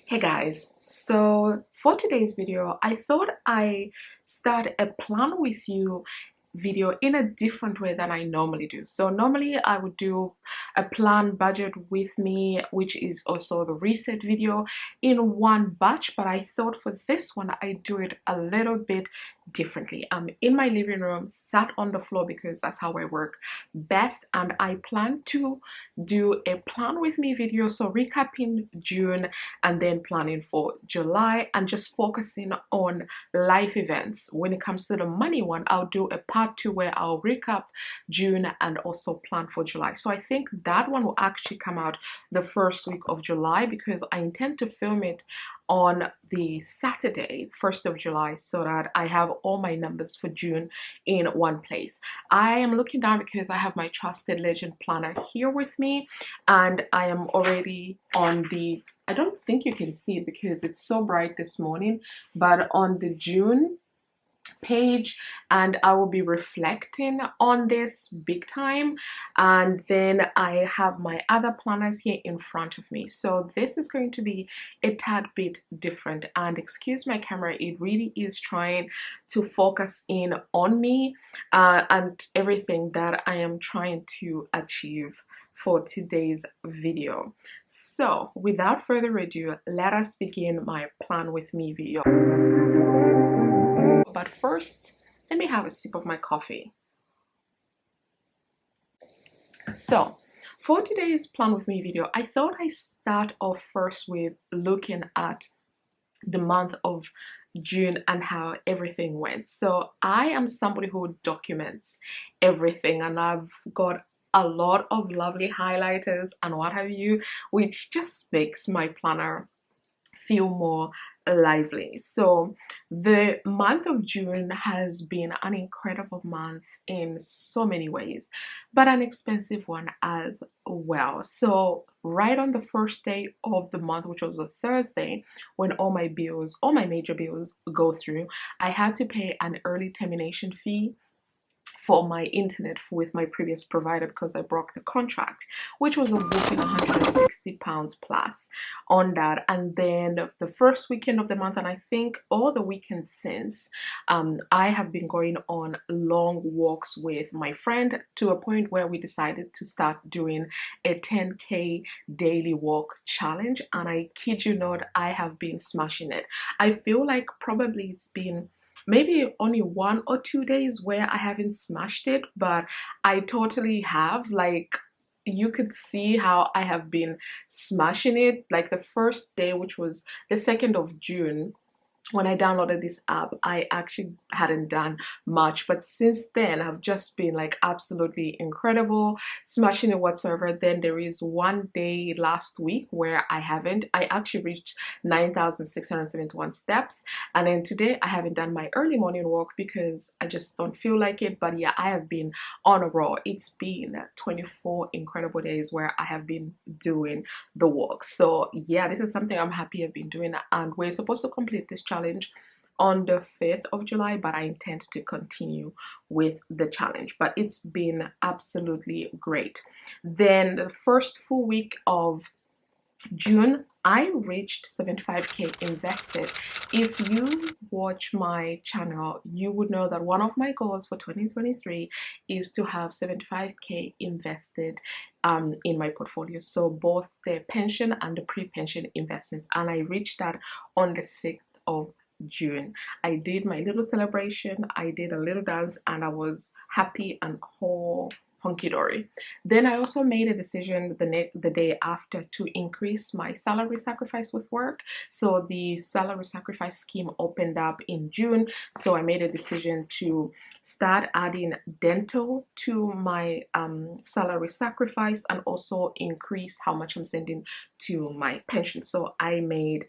Hey guys, so for today's video, I thought I start a plan with you video in a different way than I normally do. So normally I would do a plan budget with me, which is also the reset video in one batch, but I thought for this one I do it a little bit differently. I'm in my living room, sat on the floor because that's how I work best, and I plan to do a plan with me video, so recapping June and then planning for July and just focusing on life events. When it comes to the money one, I'll do a part two where I'll recap June and also plan for July. So I think that one will actually come out the first week of July because I intend to film it on the Saturday, 1st of July, so that I have all my numbers for June in one place. I am looking down because I have my Trusted Legend planner here with me, and I am already on the, I don't think you can see it because it's so bright this morning, but on the June page, and I will be reflecting on this big time. And then I have my other planners here in front of me, so this is going to be a tad bit different. And excuse my camera, it really is trying to focus in on me and everything that I am trying to achieve for today's video. So without further ado, let us begin my plan with me video. But first, let me have a sip of my coffee. So for today's plan with me video, I thought I start off first with looking at the month of June and how everything went. So I am somebody who documents everything, and I've got a lot of lovely highlighters and what have you, which just makes my planner feel more lively. So the month of June has been an incredible month in so many ways, but an expensive one as well. So right on the first day of the month, which was a Thursday, when all my bills, all my major bills go through, I had to pay an early termination fee for my internet with my previous provider because I broke the contract, which was a whopping £160 plus on that. And then the first weekend of the month, and I think all the weekends since, I have been going on long walks with my friend to a point where we decided to start doing a 10K daily walk challenge. And I kid you not, I have been smashing it. I feel like probably it's been maybe only 1 or 2 days where I haven't smashed it, but I totally have. Like, you could see how I have been smashing it. Like the first day, which was the 2nd of June, when I downloaded this app, I actually hadn't done much, but since then I've just been like absolutely incredible, smashing it whatsoever. Then there is one day last week where I actually reached 9,671 steps, and then today I haven't done my early morning walk because I just don't feel like it. But yeah, I have been on a roll. It's been 24 incredible days where I have been doing the walk. So yeah, this is something I'm happy I've been doing, and we're supposed to complete this challenge on the 5th of July, but I intend to continue with the challenge. But it's been absolutely great. Then the first full week of June, I reached 75K invested. If you watch my channel, you would know that one of my goals for 2023 is to have 75K invested in my portfolio. So both the pension and the pre-pension investments, and I reached that on the 6th of June. I did my little celebration, I did a little dance, and I was happy and whole hunky-dory. Then I also made a decision the day after to increase my salary sacrifice with work. So the salary sacrifice scheme opened up in June, so I made a decision to start adding dental to my salary sacrifice and also increase how much I'm sending to my pension. So I made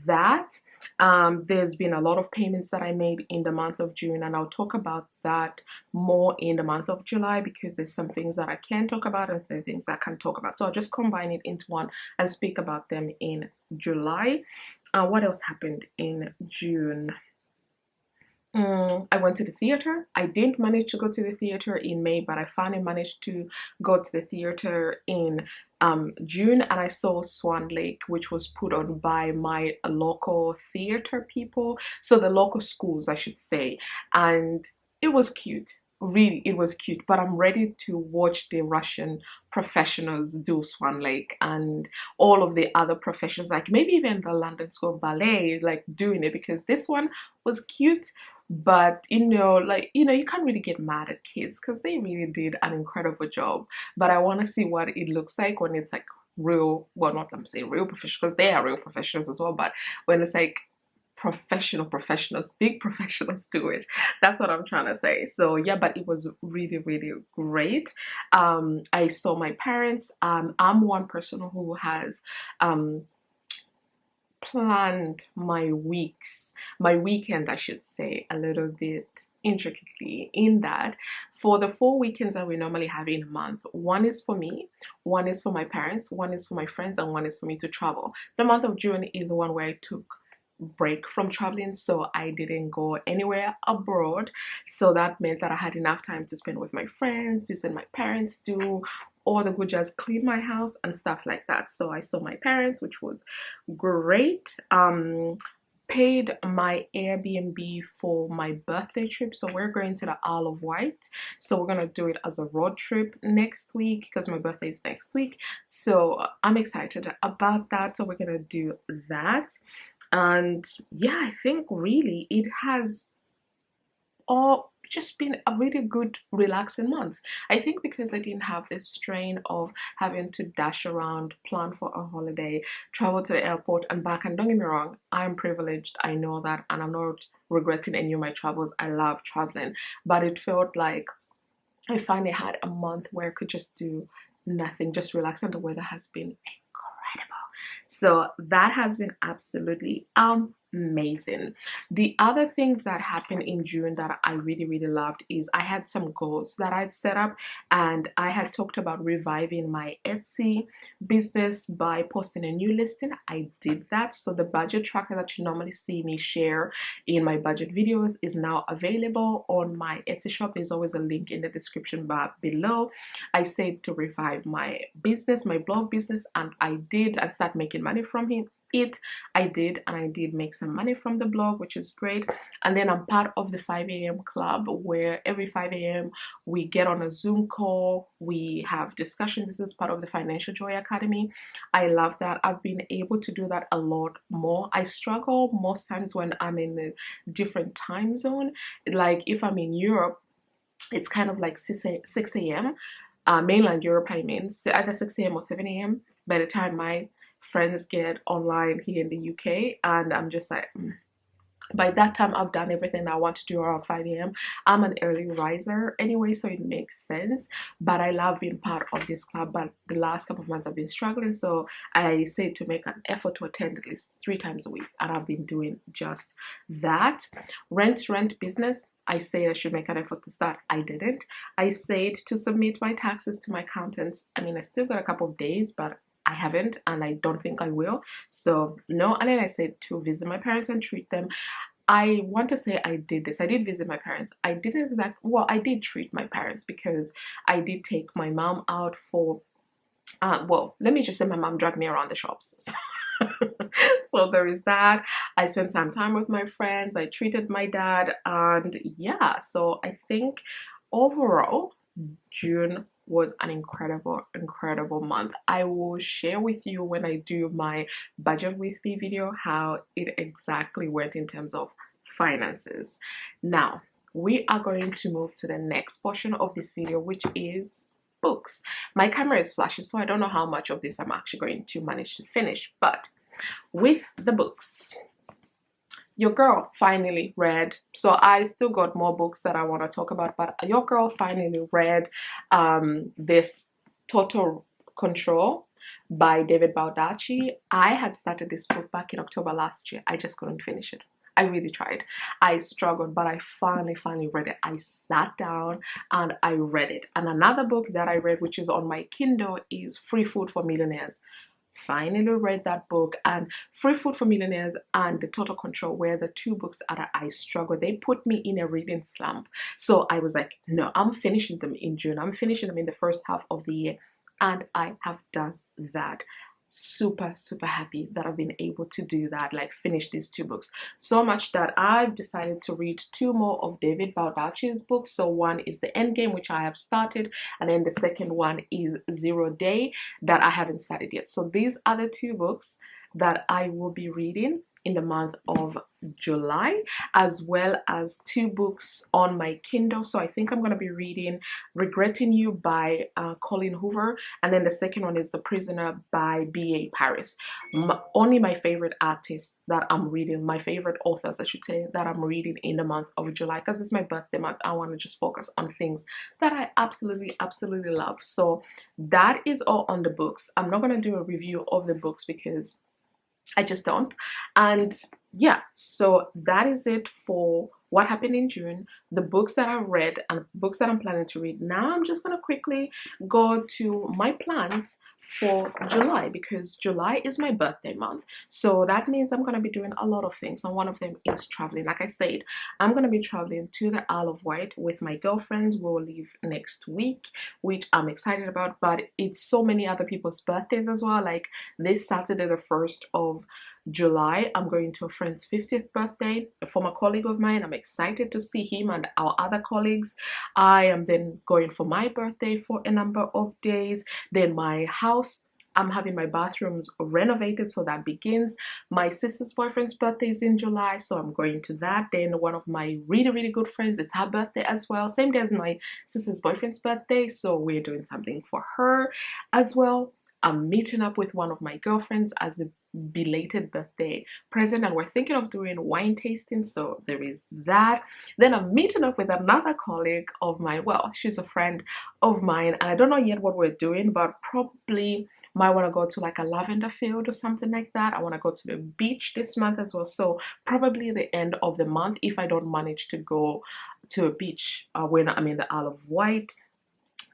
that. There's been a lot of payments that I made in the month of June, and I'll talk about that more in the month of July because there's some things that I can talk about and some things that I can't talk about. So I'll just combine it into one and speak about them in July. What else happened in June? I went to the theater. I didn't manage to go to the theater in May, but I finally managed to go to the theater in June, and I saw Swan Lake, which was put on by my local theater people, so the local schools, I should say, and it was cute. Really, it was cute, but I'm ready to watch the Russian professionals do Swan Lake and all of the other professionals, like maybe even the London School of Ballet, like doing it, because this one was cute. But like you can't really get mad at kids because they really did an incredible job. But I want to see what it looks like when it's like real, well, not I'm saying real professionals, because they are real professionals as well, but when it's like professionals, big professionals do it. That's what I'm trying to say. So yeah, but it was really, really great. I saw my parents. I'm one person who has planned my weekend, I should say, a little bit intricately, in that for the 4 weekends that we normally have in a month, one is for me, one is for my parents, one is for my friends, and one is for me to travel. The month of June is one where I took break from traveling, so I didn't go anywhere abroad, so that meant that I had enough time to spend with my friends, visit my parents, do all the good jazz, clean my house and stuff like that. So I saw my parents, which was great. Paid my Airbnb for my birthday trip, so we're going to the Isle of Wight, so we're gonna do it as a road trip next week because my birthday is next week, so I'm excited about that. So we're gonna do that. And yeah, I think really it has all just been a really good relaxing month. I think because I didn't have this strain of having to dash around, plan for a holiday, travel to the airport and back. And don't get me wrong, I'm privileged, I know that, and I'm not regretting any of my travels. I love traveling, but it felt like I finally had a month where I could just do nothing, just relax, and the weather has been incredible. So that has been absolutely amazing. The other things that happened in June that I really, really loved is I had some goals that I'd set up, and I had talked about reviving my Etsy business by posting a new listing. I did that. So the budget tracker that you normally see me share in my budget videos is now available on my Etsy shop. There's always a link in the description bar below. I said to revive my business, my blog business, and I did, and start making money from it. I did, and I did make some money from the blog, which is great. And then I'm part of the 5 a.m. club, where every 5 a.m. we get on a Zoom call, we have discussions. This is part of the Financial Joy Academy. I love that. I've been able to do that a lot more. I struggle most times when I'm in a different time zone. Like if I'm in Europe, it's kind of like 6 a.m. Mainland Europe, I mean, so either 6 a.m. or 7 a.m. by the time my friends get online here in the UK, and I'm just like, by that time I've done everything I want to do around 5 a.m. I'm an early riser anyway, so it makes sense. But I love being part of this club. But the last couple of months I've been struggling, so I said to make an effort to attend at least 3 times a week, and I've been doing just that. Rent business, I said I should make an effort to start. I didn't. I said to submit my taxes to my accountants. I mean, I still got a couple of days, but I haven't, and I don't think I will. So no. And then I said to visit my parents and treat them. I want to say I did this. I did visit my parents. I didn't well, I did treat my parents because I did take my mom out for, well, let me just say my mom dragged me around the shops. So there is that. I spent some time with my friends. I treated my dad, and yeah, so I think overall, June was an incredible month. I will share with you when I do my budget with me video how it exactly went in terms of finances. Now we are going to move to the next portion of this video, which is books. My camera is flashing, so I don't know how much of this I'm actually going to manage to finish, but with the books, your girl finally read, so I still got more books that I want to talk about, but your girl finally read this Total Control by David Baldacci. I had started this book back in October last year. I just couldn't finish it. I really tried. I struggled, but I finally read it. I sat down and I read it. And another book that I read, which is on my Kindle, is Free Food for Millionaires. finally read that book, and Free Food for Millionaires and The Total Control were the two books that I struggled. They put me in a reading slump. So I was like, no, I'm finishing them in June. I'm finishing them in the first half of the year. And I have done that. Super, super happy that I've been able to do that, like finish these two books. So much that I've decided to read two more of David Baldacci's books. So one is The Endgame, which I have started, and then the second one is Zero Day that I haven't started yet. So these are the two books that I will be reading in the month of July, as well as two books on my Kindle. So I think I'm going to be reading Regretting You by Colin Hoover, and then the second one is The Prisoner by B.A. Paris. Only my favorite artists that I'm reading, my favorite authors I should say, that I'm reading in the month of July, because it's my birthday month. I want to just focus on things that I absolutely love. So that is all on the books. I'm not going to do a review of the books because I just don't. And yeah, so that is it for what happened in June, the books that I read and books that I'm planning to read. Now I'm just going to quickly go to my plans for July, because July is my birthday month. So that means I'm going to be doing a lot of things, and one of them is traveling. Like I said, I'm going to be traveling to the Isle of Wight with my girlfriends. We'll leave next week, which I'm excited about, but it's so many other people's birthdays as well. Like this Saturday, the 1st of July, I'm going to a friend's 50th birthday, a former colleague of mine. I'm excited to see him and our other colleagues. I am then going for my birthday for a number of days. Then my house, I'm having my bathrooms renovated, so that begins. My sister's boyfriend's birthday is in July, so I'm going to that. Then one of my really good friends, it's her birthday as well, same day as my sister's boyfriend's birthday, so we're doing something for her as well. I'm meeting up with one of my girlfriends as a belated birthday present, and we're thinking of doing wine tasting, so there is that. Then I'm meeting up with another colleague of mine. Well, she's a friend of mine, and I don't know yet what we're doing, but probably might want to go to like a lavender field or something like that. I want to go to the beach this month as well, so probably the end of the month, if I don't manage to go to a beach when I'm in the Isle of Wight.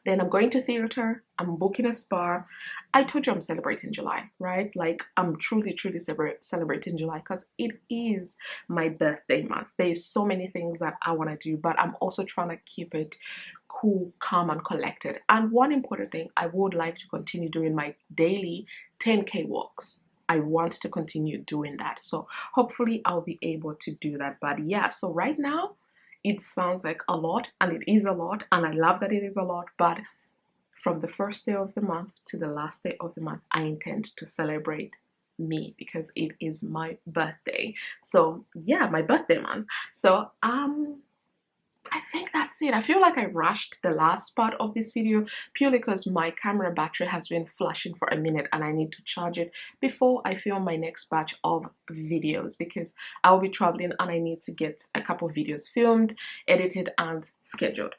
Then I'm going to theater, I'm booking a spa. I told you I'm celebrating July, right? Like I'm truly celebrating July because it is my birthday month. There's so many things that I want to do, but I'm also trying to keep it cool, calm, and collected. And one important thing, I would like to continue doing my daily 10K walks. I want to continue doing that. So hopefully I'll be able to do that. But yeah, so right now, it sounds like a lot, and it is a lot, and I love that it is a lot, but from the first day of the month to the last day of the month, I intend to celebrate me because it is my birthday. So yeah, my birthday month. So I think that's it. I feel like I rushed the last part of this video purely because my camera battery has been flashing for a minute and I need to charge it before I film my next batch of videos, because I'll be traveling and I need to get a couple of videos filmed, edited, and scheduled.